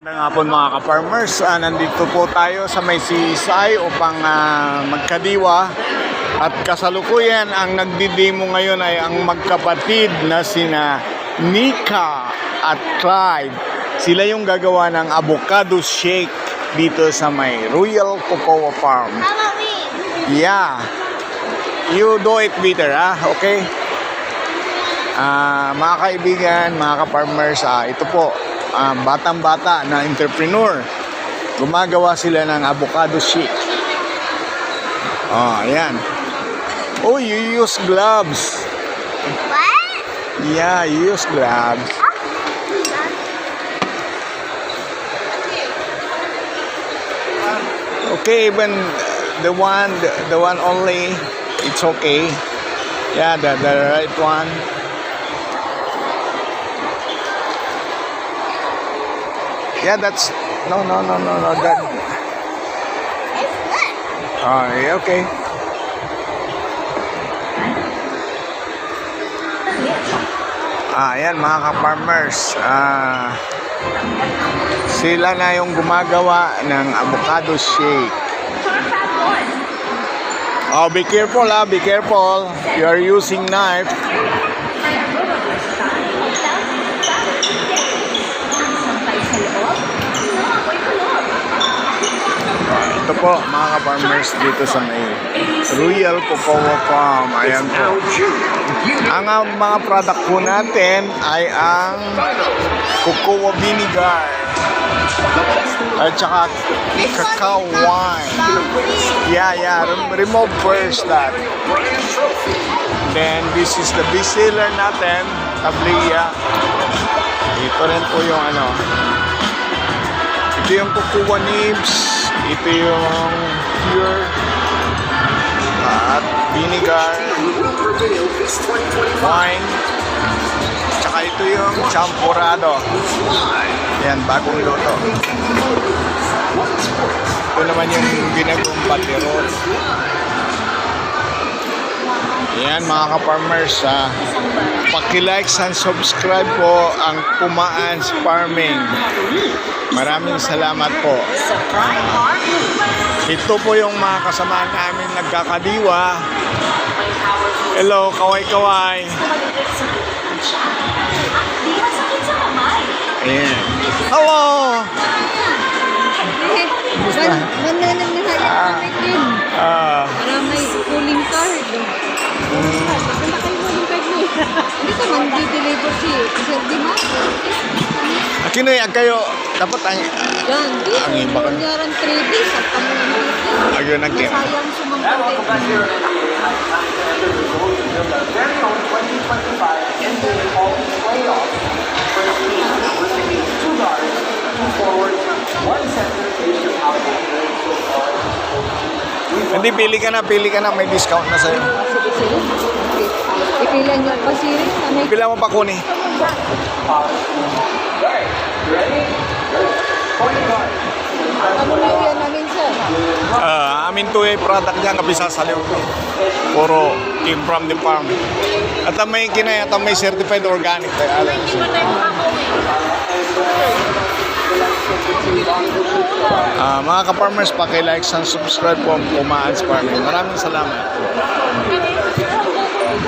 Magandang hapon mga ka-farmers, nandito po tayo sa may Sisay upang magkadiwa at kasalukuyan ang nagdidemo ngayon ay ang magkapatid na sina Nika at Clyde. Sila yung gagawa ng avocado shake dito sa may Royal Cocoa Farm. Yeah, you do it better, okay? Mga kaibigan, mga ka-farmers, ito po batang-bata na entrepreneur. Gumagawa sila ng avocado shake. Ayan. Oh, you use gloves. What? Yeah, you use gloves. Okay, even the one only, it's okay. Yeah, the right one. Yeah, that's no. That. Yeah, okay. Ayan mga ka-farmers. Sila na yung gumagawa ng avocado shake. Oh, be careful, be careful. You are using knife. Ito po mga ka-farmers dito sa may Royal Cocoa Farm. Ayan po. Ang mga product po natin ay ang cocoa vinegar at saka cacao wine. Yeah. Remove first that. Then this is the best seller natin, tabliya. Ito rin po yung ito yung cocoa nibs. Ito yung pure at vinegar wine. Tsaka ito yung champurado. Yan, bagong luto. Ito naman yung ginagawang patirol. Yan mga ka-farmers, paki-like and subscribe po ang Pumaans Farming. Maraming salamat po. Ito po yung mga kasama namin nagkakadiwa. Hello, kaway-kaway. Ayan. Hello! Para may cooling card. Maganda kayo cooling card mo. Hindi ka man di-deliver si Sir Dima. Kinoy, kayo, dapat ang iba ka. Kunyaran 3 days at kami naman. Ayun ang kim. Sayang sumangkot. Hindi, pili ka na, may discount na sa'yo. Ipilan niyo pa Siri? Pila mo pa kuni? Ano na yan namin sir? Amin to product niya kapisa sa liw. Puro came from the farm. At may kinay, at may certified organic. Mga ka-farmers, paki-like and subscribe po ang Pumaans Farming. Maraming salamat.